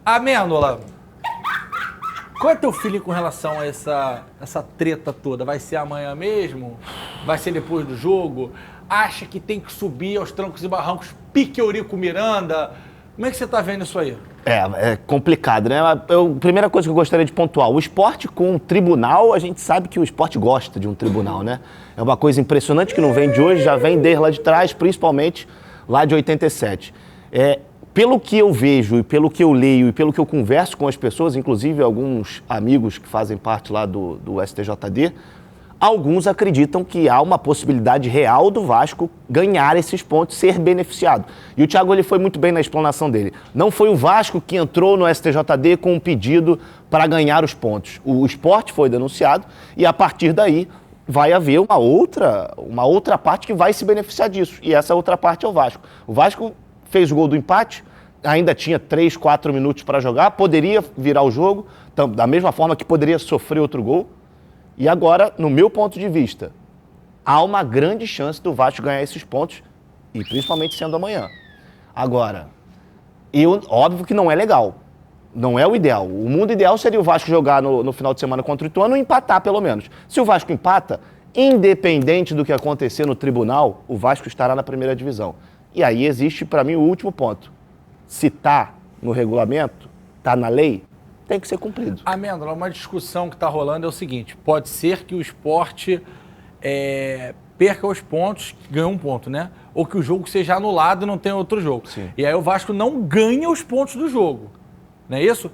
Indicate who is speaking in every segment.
Speaker 1: Amêndola, qual é teu feeling com relação a essa treta toda? Vai ser amanhã mesmo? Vai ser depois do jogo? Acha que tem que subir aos trancos e barrancos, pique Eurico Miranda? Como é que você tá vendo isso aí?
Speaker 2: É complicado, né? Primeira coisa que eu gostaria de pontuar, o esporte com o tribunal, a gente sabe que o esporte gosta de um tribunal, né? É uma coisa impressionante que não vem de hoje, já vem desde lá de trás, principalmente lá de 87. Pelo que eu vejo, e pelo que eu leio, e pelo que eu converso com as pessoas, inclusive alguns amigos que fazem parte lá do STJD, alguns acreditam que há uma possibilidade real do Vasco ganhar esses pontos, ser beneficiado. E o Thiago ele foi muito bem na explanação dele. Não foi o Vasco que entrou no STJD com um pedido para ganhar os pontos. O Sport foi denunciado e a partir daí vai haver uma outra parte que vai se beneficiar disso. E essa outra parte é o Vasco. O Vasco fez o gol do empate, ainda tinha 3, 4 minutos para jogar, poderia virar o jogo, da mesma forma que poderia sofrer outro gol. E agora, no meu ponto de vista, há uma grande chance do Vasco ganhar esses pontos, e principalmente sendo amanhã. Agora, óbvio que não é legal, não é o ideal. O mundo ideal seria o Vasco jogar no final de semana contra o Ituano e empatar pelo menos. Se o Vasco empata, independente do que acontecer no tribunal, o Vasco estará na primeira divisão. E aí existe, para mim, o último ponto. Se está no regulamento, está na lei, tem que ser cumprido.
Speaker 1: Amêndola, uma discussão que está rolando é o seguinte, pode ser que o Sport perca os pontos, ganhe um ponto, né? Ou que o jogo seja anulado e não tenha outro jogo.
Speaker 2: Sim.
Speaker 1: E aí o Vasco não ganha os pontos do jogo, não é isso?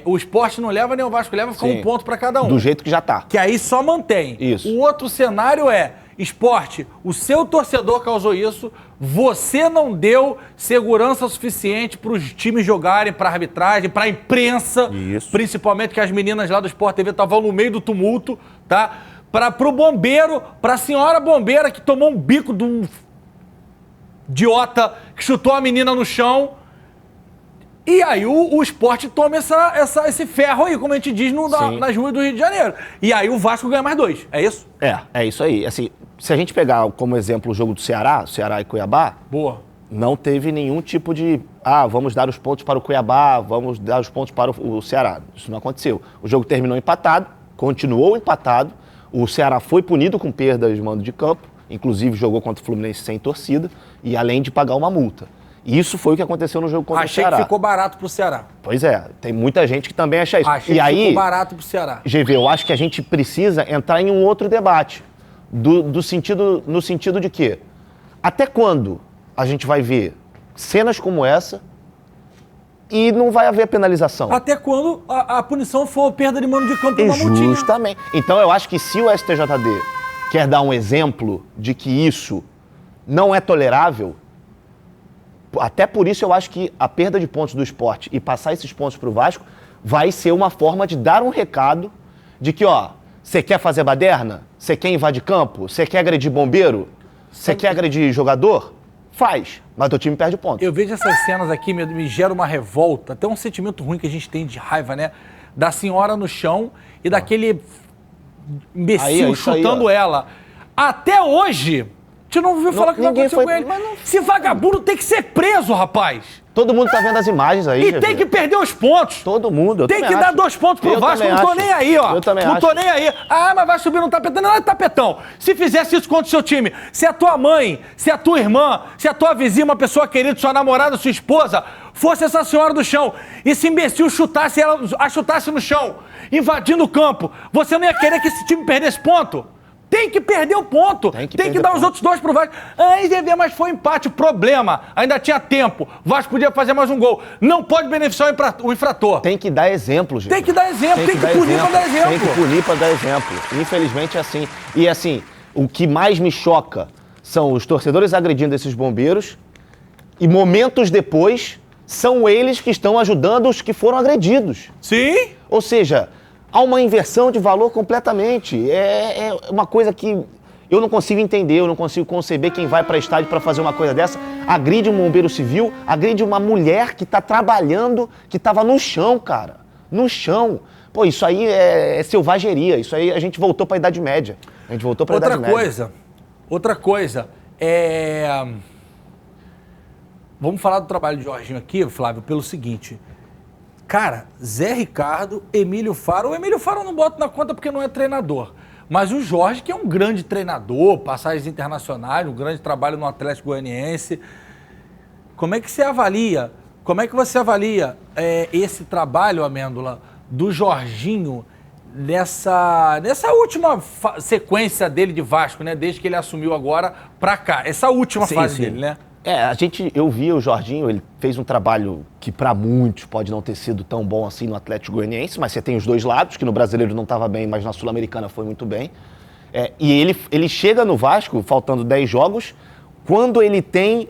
Speaker 1: O Sport não leva, nem o Vasco leva, fica um ponto para cada um.
Speaker 2: Do jeito que já está.
Speaker 1: Que aí só mantém.
Speaker 2: Isso.
Speaker 1: O outro cenário é, Sport, o seu torcedor causou isso, você não deu segurança suficiente para os times jogarem, para a arbitragem, para a imprensa,
Speaker 2: isso.
Speaker 1: Principalmente que as meninas lá do Sport TV estavam no meio do tumulto, tá? Para o bombeiro, para a senhora bombeira que tomou um bico de um idiota que chutou a menina no chão. E aí o Sport toma esse ferro aí, como a gente diz nas ruas do Rio de Janeiro. E aí o Vasco ganha mais 2, é isso?
Speaker 2: É isso aí. Assim, se a gente pegar como exemplo o jogo do Ceará e Cuiabá,
Speaker 1: boa,
Speaker 2: não teve nenhum tipo de, vamos dar os pontos para o Cuiabá, vamos dar os pontos para o Ceará. Isso não aconteceu. O jogo terminou empatado, continuou empatado, o Ceará foi punido com perda de mando de campo, inclusive jogou contra o Fluminense sem torcida, e além de pagar uma multa. Isso foi o que aconteceu no jogo contra o Ceará.
Speaker 1: Achei que ficou barato pro Ceará.
Speaker 2: Pois é, tem muita gente que também acha isso.
Speaker 1: Achei que ficou barato pro Ceará.
Speaker 2: GV, eu acho que a gente precisa entrar em um outro debate. No sentido de que, até quando a gente vai ver cenas como essa e não vai haver penalização?
Speaker 1: Até quando a punição for perda de mando de campo e uma multinha.
Speaker 2: Justamente. Então eu acho que se o STJD quer dar um exemplo de que isso não é tolerável, até por isso eu acho que a perda de pontos do Sport e passar esses pontos para o Vasco vai ser uma forma de dar um recado de que, você quer fazer baderna? Você quer invadir campo? Você quer agredir bombeiro? Você quer agredir jogador? Faz, mas teu time perde ponto.
Speaker 1: Eu vejo essas cenas aqui, me gera uma revolta, até um sentimento ruim que a gente tem de raiva, né? Da senhora no chão e daquele imbecil chutando ela. Até hoje... A gente não ouviu falar que
Speaker 2: ninguém
Speaker 1: aconteceu com ele. Esse vagabundo tem que ser preso, rapaz.
Speaker 2: Todo mundo tá vendo as imagens aí.
Speaker 1: E tem que perder os pontos.
Speaker 2: Todo mundo.
Speaker 1: Tem que dar 2 pontos pro Vasco. Não tô nem aí, ó.
Speaker 2: Eu também acho.
Speaker 1: Não tô nem aí. Mas vai subir no tapetão. Não é tapetão. Se fizesse isso contra o seu time, se a tua mãe, se a tua irmã, se a tua vizinha, uma pessoa querida, sua namorada, sua esposa, fosse essa senhora do chão e esse imbecil chutasse ela, a chutasse no chão, invadindo o campo, você não ia querer que esse time perdesse ponto? Tem que perder o ponto. Tem que dar os outros 2 pro Vasco. Mas foi empate. O problema, ainda tinha tempo. O Vasco podia fazer mais um gol. Não pode beneficiar o infrator.
Speaker 2: Tem que dar exemplo, gente.
Speaker 1: Tem que dar exemplo. Tem que punir pra dar exemplo.
Speaker 2: Tem que punir pra dar exemplo. Infelizmente é assim. E assim, o que mais me choca são os torcedores agredindo esses bombeiros e momentos depois são eles que estão ajudando os que foram agredidos.
Speaker 1: Sim.
Speaker 2: Ou seja... há uma inversão de valor completamente. É uma coisa que eu não consigo entender, eu não consigo conceber quem vai para estádio para fazer uma coisa dessa, agride um bombeiro civil, agride uma mulher que está trabalhando, que estava no chão, cara. No chão. Pô, isso aí é selvageria. Isso aí a gente voltou para a Idade Média. A gente voltou para a Idade Média.
Speaker 1: Outra coisa. Vamos falar do trabalho de Jorginho aqui, Flávio, pelo seguinte. Cara, Zé Ricardo, Emílio Faro. O Emílio Faro eu não boto na conta porque não é treinador. Mas o Jorge, que é um grande treinador, passagens internacionais, um grande trabalho no Atlético Goianiense. Como é que você avalia? Como é que você avalia esse trabalho, Amêndola, do Jorginho nessa última sequência dele de Vasco, né? Desde que ele assumiu agora pra cá. Essa última fase dele, né?
Speaker 2: Eu vi o Jorginho, ele fez um trabalho que para muitos pode não ter sido tão bom assim no Atlético Goianiense, mas você tem os dois lados, que no Brasileiro não estava bem, mas na Sul-Americana foi muito bem. E ele chega no Vasco, faltando 10 jogos, quando ele tem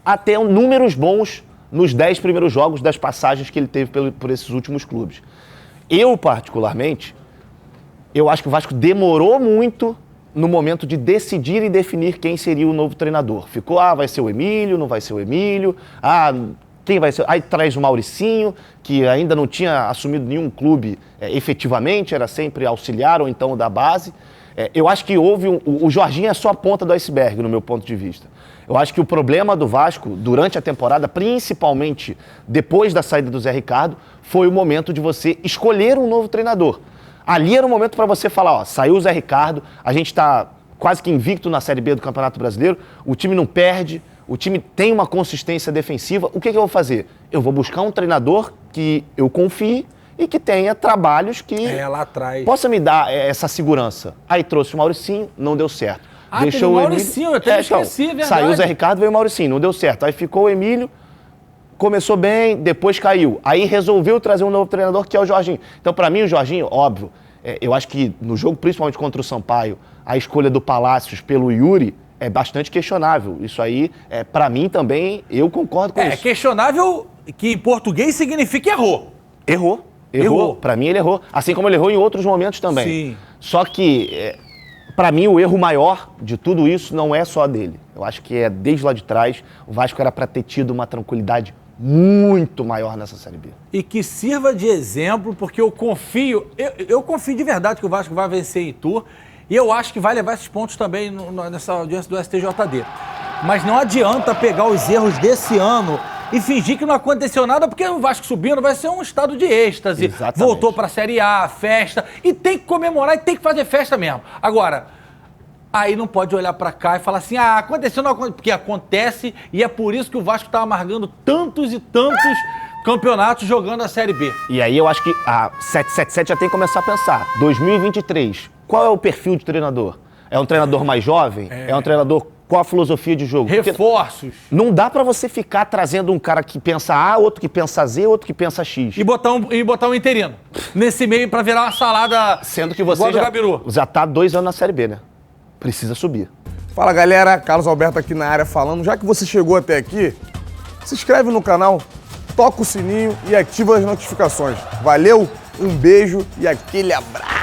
Speaker 2: até números bons nos 10 primeiros jogos das passagens que ele teve por esses últimos clubes. Eu, particularmente, eu acho que o Vasco demorou muito no momento de decidir e definir quem seria o novo treinador. Ficou, vai ser o Emílio, não vai ser o Emílio, quem vai ser? Aí traz o Mauricinho, que ainda não tinha assumido nenhum clube efetivamente, era sempre auxiliar ou então da base. Eu acho que o Jorginho é só a ponta do iceberg, no meu ponto de vista. Eu acho que o problema do Vasco, durante a temporada, principalmente depois da saída do Zé Ricardo, foi o momento de você escolher um novo treinador. Ali era o momento para você falar, saiu o Zé Ricardo, a gente está quase que invicto na Série B do Campeonato Brasileiro, o time não perde, o time tem uma consistência defensiva, o que eu vou fazer? Eu vou buscar um treinador que eu confie e que tenha trabalhos que
Speaker 1: lá atrás
Speaker 2: possa me dar essa segurança. Aí trouxe o Mauricinho, não deu certo.
Speaker 1: Deixou o Mauricinho, eu até esqueci, verdade.
Speaker 2: Saiu o Zé Ricardo, veio o Mauricinho, não deu certo. Aí ficou o Emílio, começou bem, depois caiu. Aí resolveu trazer um novo treinador, que é o Jorginho. Então, para mim, o Jorginho, óbvio, eu acho que no jogo, principalmente contra o Sampaio, a escolha do Palácios pelo Yuri é bastante questionável. Isso aí, para mim também, eu concordo com isso.
Speaker 1: É questionável que em português significa errou.
Speaker 2: Errou. Para mim, ele errou. Assim como ele errou em outros momentos também.
Speaker 1: Sim.
Speaker 2: Só que, para mim, o erro maior de tudo isso não é só dele. Eu acho que desde lá de trás, o Vasco era para ter tido uma tranquilidade muito maior nessa Série B.
Speaker 1: E que sirva de exemplo, porque eu confio de verdade que o Vasco vai vencer em Itu, e eu acho que vai levar esses pontos também nessa audiência do STJD. Mas não adianta pegar os erros desse ano e fingir que não aconteceu nada, porque o Vasco subindo vai ser um estado de êxtase.
Speaker 2: Exatamente.
Speaker 1: Voltou para a Série A, festa, e tem que comemorar e tem que fazer festa mesmo. Agora, aí não pode olhar pra cá e falar assim, aconteceu, não aconteceu, porque acontece, e é por isso que o Vasco tá amargando tantos e tantos campeonatos jogando a Série B.
Speaker 2: E aí eu acho que a 777 já tem que começar a pensar, 2023, qual é o perfil de treinador? É um treinador mais jovem? É um treinador, qual a filosofia de jogo?
Speaker 1: Reforços.
Speaker 2: Porque não dá pra você ficar trazendo um cara que pensa A, outro que pensa Z, outro que pensa X.
Speaker 1: E botar um interino nesse meio pra virar uma salada.
Speaker 2: Sendo que você já tá 2 anos na Série B, né? Precisa subir.
Speaker 3: Fala galera, Carlos Alberto aqui na área falando. Já que você chegou até aqui, se inscreve no canal, toca o sininho e ativa as notificações. Valeu, um beijo e aquele abraço!